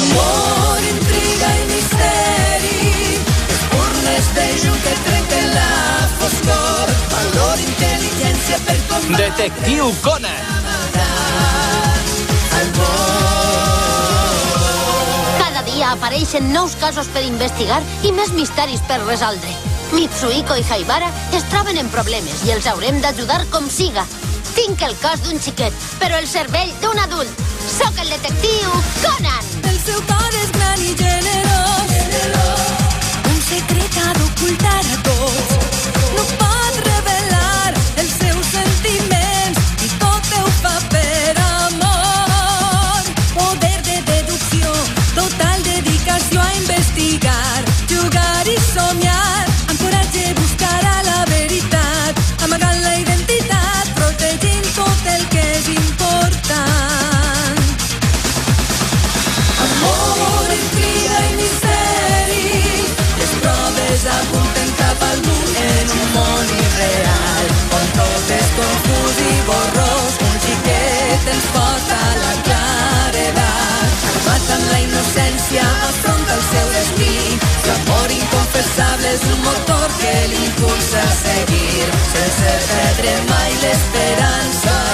Amor, intriga i misteri, espurnes de llum que trenquen la foscor, valor, intel·ligència per combatre. Detectiu Conan. Cada dia apareixen nous casos per investigar i més misteris per resoldre. Mitsuhiko i Haibara es troben en problemes i els haurem d'ajudar com siga. Tinc el cos d'un xiquet, però el cervell d'un adult. Sóc el detectiu Conan. El seu cor és gran i generós, un secret ha d'ocultar a tots. No pot revelar els seus sentiments i tot ho fa per amor. Poder de deducció, total dedicació a investigar, jugar i somiar, amb coratge buscarà la veritat, amagant la identitat, protegint tot el que és important. Amor, intriga i misteri, les proves apunten cap al món en un món irreal, on tot és confús i borrós, un xiquet ens porta a la claredat, armat amb la innocència afronta el seu destí, l'amor inconfessable és un motor que l'impulsa a seguir, sense perdre mai l'esperança.